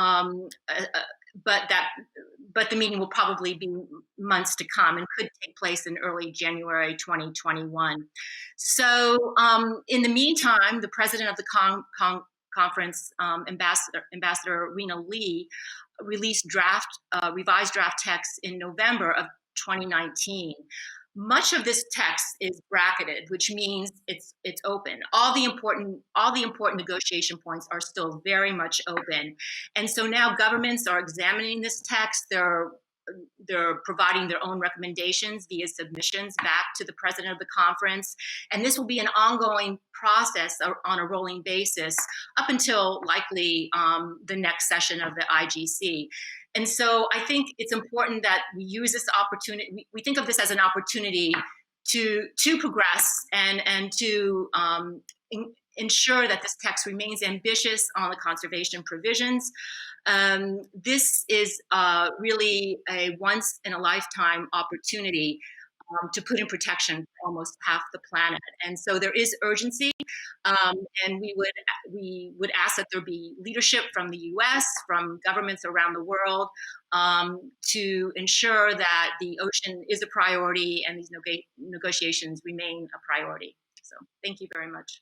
but the meeting will probably be months to come and could take place in early January 2021. So in the meantime, the president of the conference, Ambassador Rena Lee, released revised draft text in November of 2019. Much of this text is bracketed, which means it's open. All the important negotiation points are still very much open. And so now governments are examining this text. They're providing their own recommendations via submissions back to the president of the conference. And this will be an ongoing process on a rolling basis up until likely the next session of the IGC. And so I think it's important that we use this opportunity. We think of this as an opportunity to progress and to ensure that this text remains ambitious on the conservation provisions. This is really a once-in-a-lifetime opportunity to put in protection for almost half the planet. And so there is urgency, and we would ask that there be leadership from the US, from governments around the world, to ensure that the ocean is a priority and these negotiations remain a priority. So thank you very much.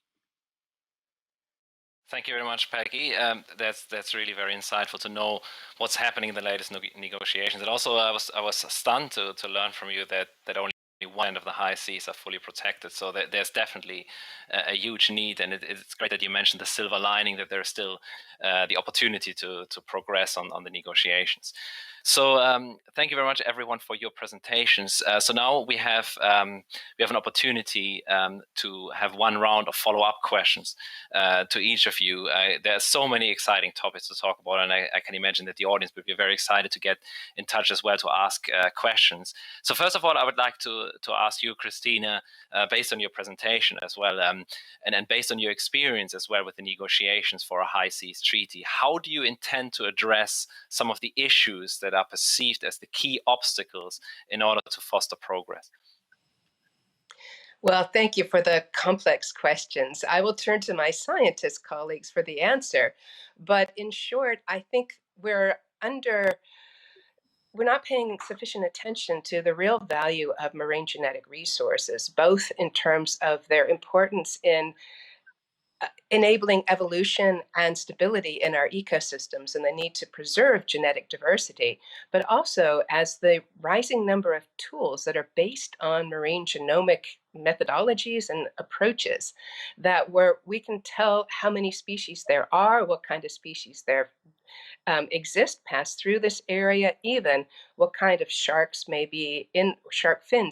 Thank you very much, Peggy. That's really very insightful to know what's happening in the latest negotiations. And also, I was stunned to learn from you that only one end of the high seas are fully protected. So there's definitely a huge need, and it's great that you mentioned the silver lining, that there's still the opportunity to progress on the negotiations. So thank you very much, everyone, for your presentations. So now we have an opportunity to have one round of follow-up questions to each of you. There are so many exciting topics to talk about, and I can imagine that the audience would be very excited to get in touch as well to ask questions. So first of all, I would like to ask you, Christina, based on your presentation as well, and based on your experience as well with the negotiations for a high seas treaty, how do you intend to address some of the issues that are perceived as the key obstacles in order to foster progress? Well, thank you for the complex questions. I will turn to my scientist colleagues for the answer. But in short, I think we're not paying sufficient attention to the real value of marine genetic resources, both in terms of their importance in enabling evolution and stability in our ecosystems and the need to preserve genetic diversity, but also as the rising number of tools that are based on marine genomic methodologies and approaches that where we can tell how many species there are, what kind of species there exist, pass through this area, even what kind of shark fins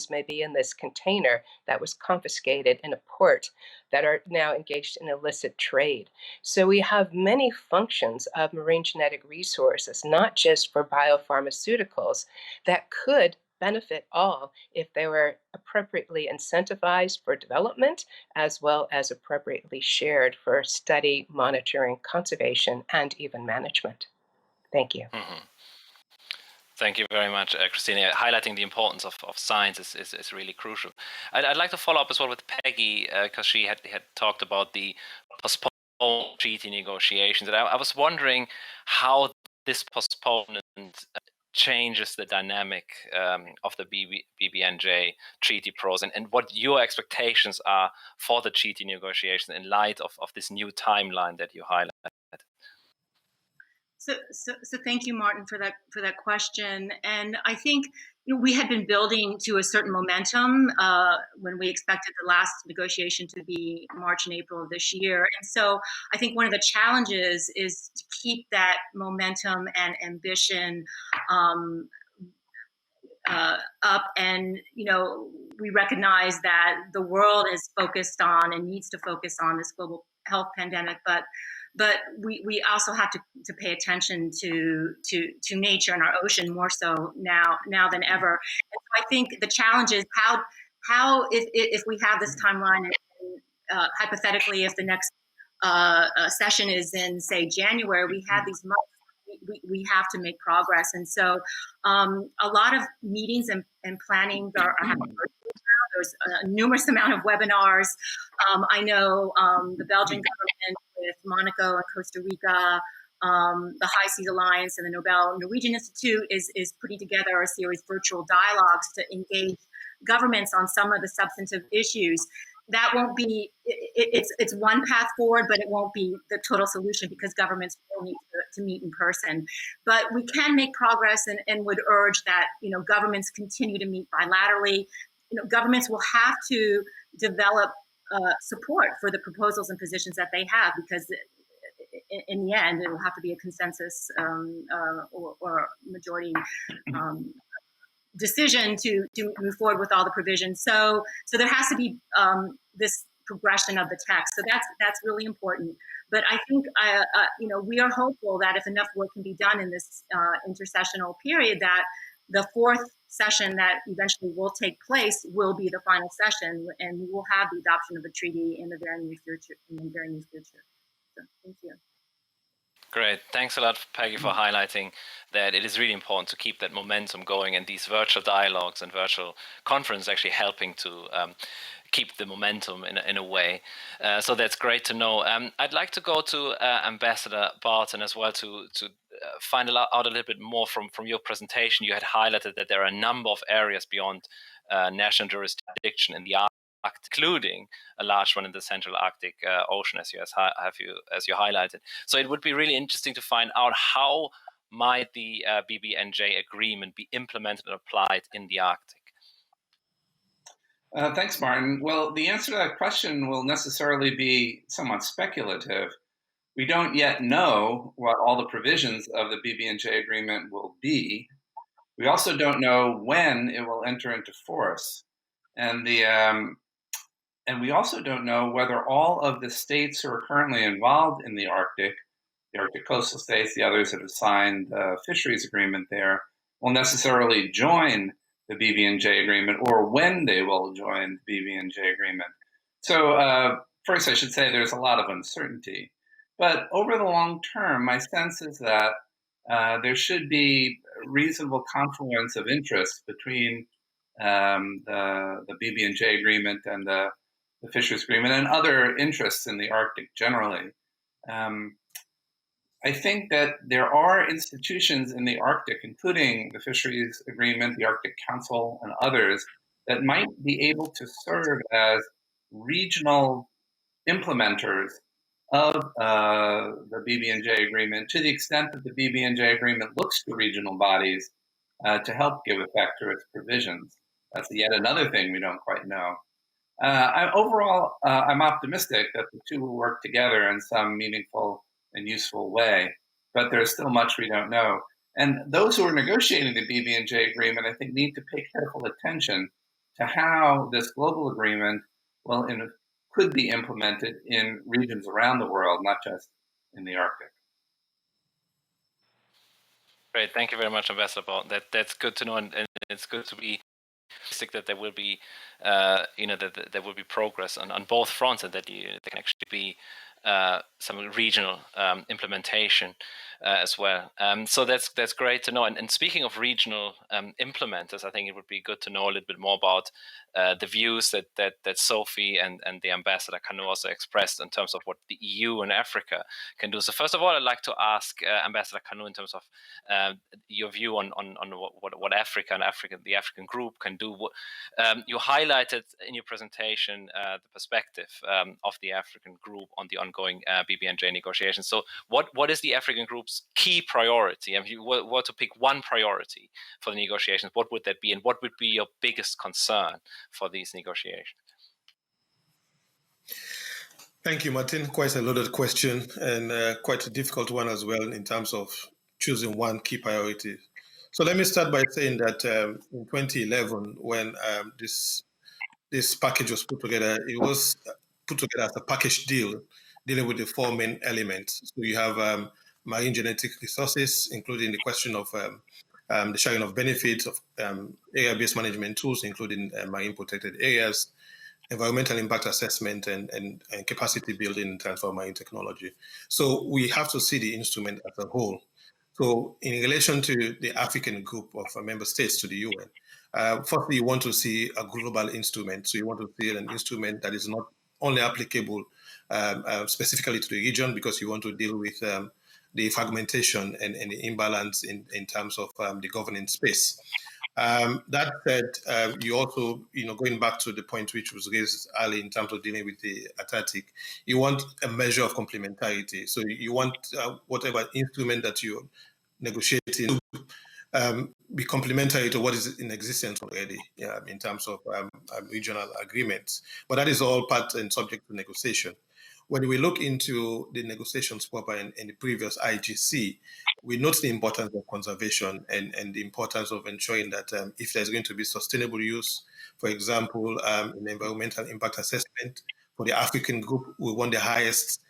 may be in this container that was confiscated in a port that are now engaged in illicit trade. So we have many functions of marine genetic resources, not just for biopharmaceuticals, that could benefit all if they were appropriately incentivized for development, as well as appropriately shared for study, monitoring, conservation, and even management. Thank you. Mm-hmm. Thank you very much, Christina. Highlighting the importance of science is really crucial. I'd like to follow up as well with Peggy, because she had talked about the postponed treaty negotiations. And I was wondering how this postponement changes the dynamic of the BBNJ treaty process, and what your expectations are for the treaty negotiations in light of this new timeline that you highlighted. So thank you, Martin, for that question. And I think we had been building to a certain momentum when we expected the last negotiation to be March and April of this year. And so I think one of the challenges is to keep that momentum and ambition up. And we recognize that the world is focused on and needs to focus on this global health pandemic, but we also have to pay attention to nature and our ocean more so now than ever. And so I think the challenge is how if we have this timeline, and hypothetically, if the next session is in, say, January, we have these months, we have to make progress. And so a lot of meetings and planning are happening. There's a numerous amount of webinars. I know the Belgian government with Monaco and Costa Rica, the High Seas Alliance and the Nobel Norwegian Institute is putting together a series of virtual dialogues to engage governments on some of the substantive issues. that won't be, it's one path forward, but it won't be the total solution because governments will need to meet in person. But we can make progress and would urge that, governments continue to meet bilaterally. Governments will have to develop support for the proposals and positions that they have, because in the end, it will have to be a consensus or majority decision to move forward with all the provisions. So there has to be this progression of the text. So that's really important. But I think we are hopeful that if enough work can be done in this intersessional period, that the fourth session that eventually will take place will be the final session, and we will have the adoption of a treaty in the very near future. So, thank you. Great. Thanks a lot, Peggy, for highlighting that it is really important to keep that momentum going, and these virtual dialogues and virtual conferences actually helping to keep the momentum in a way. So that's great to know. I'd like to go to Ambassador Balton as well to find out a little bit more from your presentation. You had highlighted that there are a number of areas beyond national jurisdiction in the Arctic, including a large one in the Central Arctic Ocean, as you highlighted. So it would be really interesting to find out how might the BBNJ agreement be implemented and applied in the Arctic. Thanks, Martin. Well, the answer to that question will necessarily be somewhat speculative. We don't yet know what all the provisions of the BBNJ agreement will be. We also don't know when it will enter into force. And we also don't know whether all of the states who are currently involved in the Arctic coastal states, the others that have signed the fisheries agreement there, will necessarily join the BBNJ agreement, or when they will join the BBNJ agreement. So first I should say there's a lot of uncertainty. But over the long term, my sense is that there should be a reasonable confluence of interest between the BBNJ agreement and the fisheries agreement and other interests in the Arctic generally. I think that there are institutions in the Arctic, including the fisheries agreement, the Arctic Council, and others, that might be able to serve as regional implementers of the BBNJ agreement, to the extent that the BBNJ agreement looks to regional bodies to help give effect to its provisions. That's yet another thing we don't quite know. Overall, I'm optimistic that the two will work together in some meaningful and useful way, but there's still much we don't know. And those who are negotiating the BBNJ agreement, I think, need to pay careful attention to how this global agreement could be implemented in regions around the world, not just in the Arctic. Great, thank you very much, Ambassador Balton. That's good to know, and it's good to be that there will be, that there will be progress on both fronts, and that there can actually be some regional implementation as well. So that's great to know. And speaking of regional implementers, I think it would be good to know a little bit more about the views that Sophie and the Ambassador KANU also expressed in terms of what the EU and Africa can do. So first of all, I'd like to ask Ambassador KANU in terms of your view on what Africa and the African group can do. You highlighted in your presentation the perspective of the African group on the ongoing BBNJ negotiations. So what is the African group's key priority? And if you were to pick one priority for the negotiations, what would that be, and what would be your biggest concern for these negotiations? Thank you, Martin. Quite a loaded question, and quite a difficult one as well in terms of choosing one key priority. So let me start by saying that in 2011, when this package was put together, it was put together as a package deal dealing with the four main elements. So you have marine genetic resources, including the question of the sharing of benefits of area-based management tools, including marine protected areas, environmental impact assessment, and capacity building in terms of marine technology. So we have to see the instrument as a whole. So in relation to the African group of member states to the UN, firstly, you want to see a global instrument. So you want to see an instrument that is not only applicable specifically to the region, because you want to deal with the fragmentation and the imbalance in terms of the governing space. That said, you also, going back to the point which was raised early in terms of dealing with the Atlantic, you want a measure of complementarity. So you want whatever instrument that you're negotiating be complementary to what is in existence already in terms of regional agreements. But that is all part and subject to negotiation. When we look into the negotiations proper in the previous IGC, we note the importance of conservation and the importance of ensuring that if there's going to be sustainable use, for example, in environmental impact assessment, for the African group, we want the highest,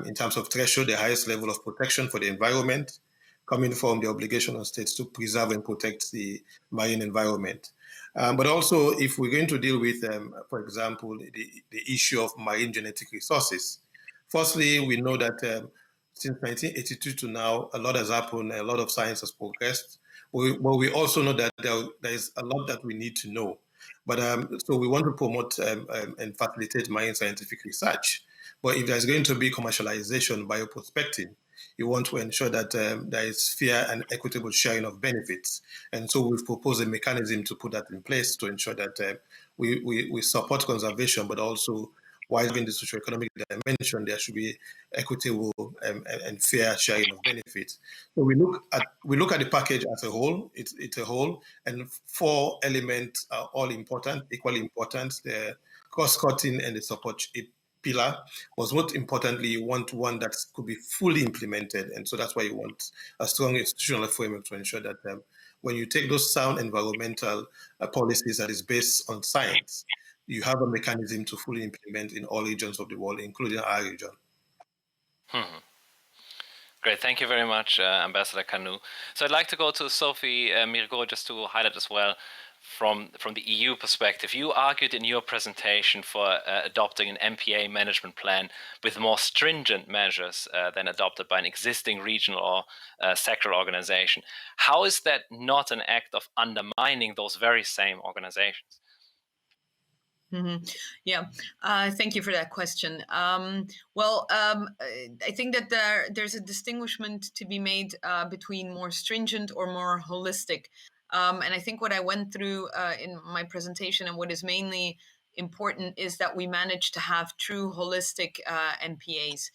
in terms of threshold, the highest level of protection for the environment, coming from the obligation of states to preserve and protect the marine environment. But also, if we're going to deal with, for example, the issue of marine genetic resources, firstly, we know that since 1982 to now, a lot has happened, a lot of science has progressed. But we also know that there is a lot that we need to know. But so we want to promote and facilitate marine scientific research. But if there's going to be commercialization, bioprospecting, you want to ensure that there is fair and equitable sharing of benefits. And so we've proposed a mechanism to put that in place to ensure that we support conservation, but also while having the socioeconomic dimension, there should be equitable and fair sharing of benefits. So we look at the package as a whole. It's a whole, and 4 elements are all important, equally important. The cost-cutting and the support pillar was, most importantly, you want one that could be fully implemented, and so that's why you want a strong institutional framework to ensure that when you take those sound environmental policies that is based on science, you have a mechanism to fully implement in all regions of the world, including our region. Great, thank you very much, Ambassador KANU. So I'd like to go to Sophie Mirgo just to highlight as well from the EU perspective. You argued in your presentation for adopting an MPA management plan with more stringent measures than adopted by an existing regional or sectoral organization. How is that not an act of undermining those very same organizations? Yeah, thank you for that question. I think that there's a distinguishment to be made between more stringent or more holistic. And I think what I went through in my presentation and what is mainly important is that we manage to have true holistic MPAs.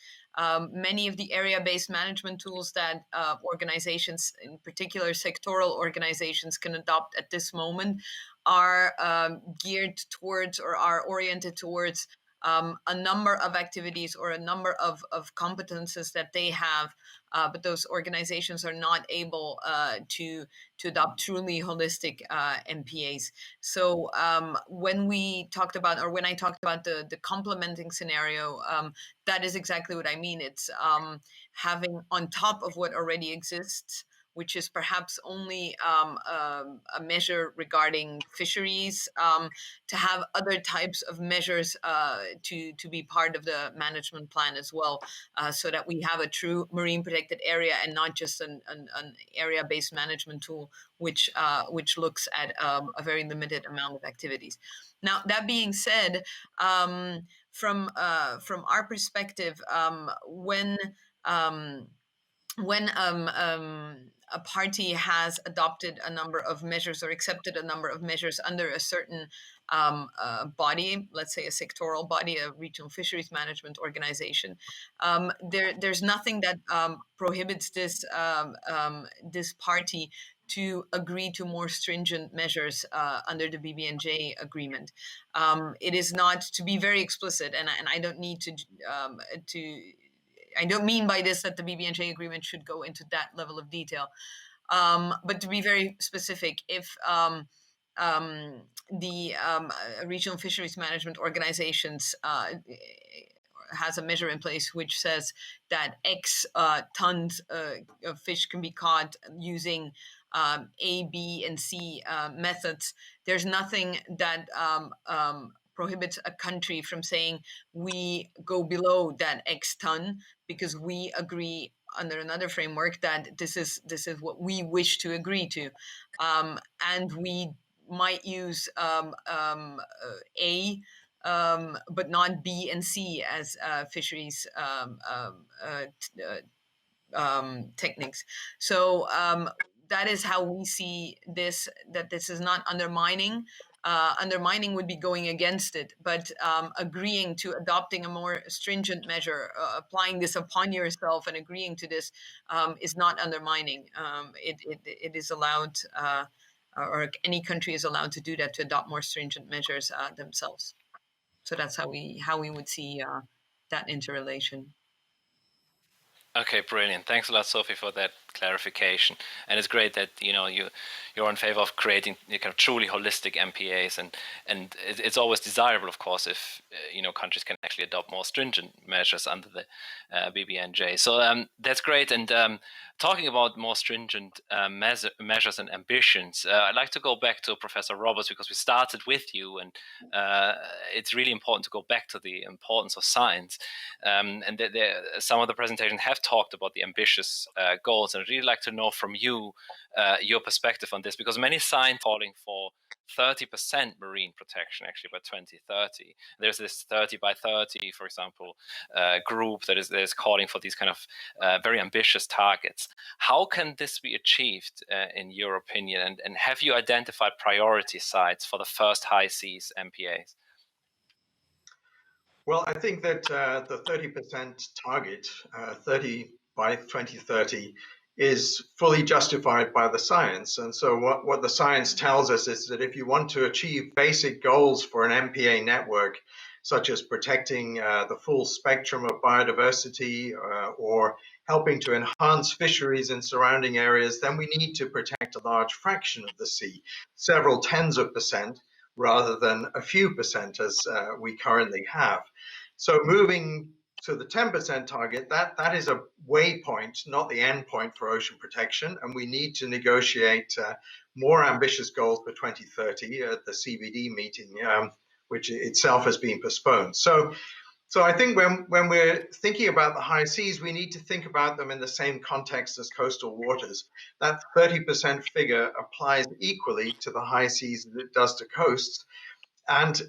Many of the area-based management tools that organizations, in particular sectoral organizations, can adopt at this moment are geared towards or are oriented towards a number of activities or a number of competences that they have, but those organizations are not able to adopt truly holistic MPAs. So when I talked about the complementing scenario, that is exactly what I mean. It's having on top of what already exists, which is perhaps only a measure regarding fisheries, to have other types of measures to be part of the management plan as well, so that we have a true marine protected area and not just an area-based management tool, which looks at a very limited amount of activities. Now, that being said, from our perspective, when a party has adopted a number of measures or accepted a number of measures under a certain body, let's say a sectoral body, a regional fisheries management organization, there's nothing that prohibits this party to agree to more stringent measures under the BBNJ agreement. It is not, to be very explicit, and I don't need to I don't mean by this that the BBNJ agreement should go into that level of detail. But to be very specific, if the regional fisheries management organizations has a measure in place which says that X tons of fish can be caught using A, B, and C methods, there's nothing that prohibits a country from saying we go below that X ton because we agree under another framework that this is what we wish to agree to, and we might use A, but not B and C as fisheries techniques. So that is how we see this, that this is not undermining. Undermining would be going against it, but agreeing to adopting a more stringent measure, applying this upon yourself and agreeing to this is not undermining. It is allowed, or any country is allowed to do that, to adopt more stringent measures themselves. So that's how we would see that interrelation. Okay, brilliant. Thanks a lot, Sophie, for that clarification. And it's great that you're in favor of creating kind of truly holistic MPAs, and it's always desirable, of course, if countries can actually adopt more stringent measures under the BBNJ. So that's great. And talking about more stringent measures and ambitions, I'd like to go back to Professor Roberts, because we started with you, and it's really important to go back to the importance of science. And some of the presentations have talked about the ambitious goals, and I'd really like to know from you your perspective on this, because many signs calling for 30% marine protection actually by 2030. There's this 30 by 30, for example, group that is calling for these kind of very ambitious targets. How can this be achieved in your opinion? And have you identified priority sites for the first high seas MPAs? Well, I think that the 30% target, 30 by 2030, is fully justified by the science. And so what the science tells us is that if you want to achieve basic goals for an MPA network, such as protecting the full spectrum of biodiversity or helping to enhance fisheries in surrounding areas, then we need to protect a large fraction of the sea, several tens of percent, rather than a few percent as we currently have. So moving to the 10% target, that is a waypoint, not the end point for ocean protection, and we need to negotiate more ambitious goals for 2030 at the CBD meeting, which itself has been postponed. So I think when we're thinking about the high seas, we need to think about them in the same context as coastal waters. That 30% figure applies equally to the high seas as it does to coasts. And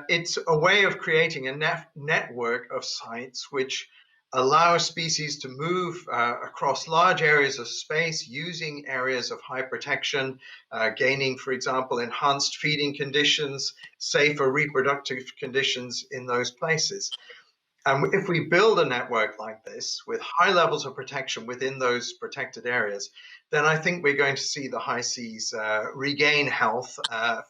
it's a way of creating a network of sites which allow species to move across large areas of space using areas of high protection, gaining, for example, enhanced feeding conditions, safer reproductive conditions in those places. And if we build a network like this with high levels of protection within those protected areas, then I think we're going to see the high seas regain health.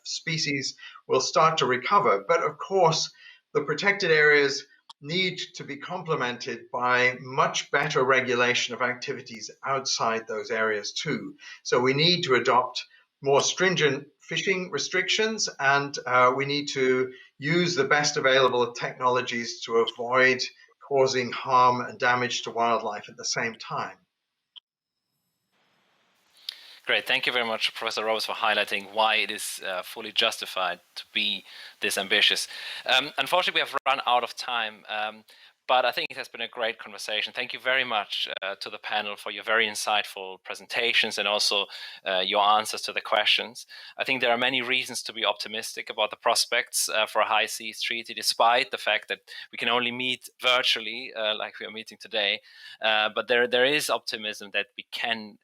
Species will start to recover. But of course, the protected areas need to be complemented by much better regulation of activities outside those areas too. So we need to adopt more stringent fishing restrictions, and we need to use the best available technologies to avoid causing harm and damage to wildlife at the same time. Great. Thank you very much, Professor Roberts, for highlighting why it is fully justified to be this ambitious. Unfortunately, we have run out of time, but I think it has been a great conversation. Thank you very much to the panel for your very insightful presentations and also your answers to the questions. I think there are many reasons to be optimistic about the prospects for a high seas treaty, despite the fact that we can only meet virtually like we are meeting today. But there is optimism that we can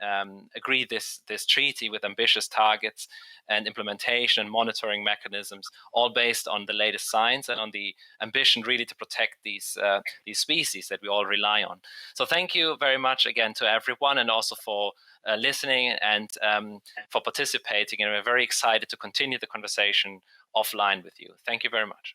agree this treaty with ambitious targets and implementation and monitoring mechanisms, all based on the latest science and on the ambition really to protect these species that we all rely on. So thank you very much again to everyone, and also for listening and for participating. And we're very excited to continue the conversation offline with you. Thank you very much.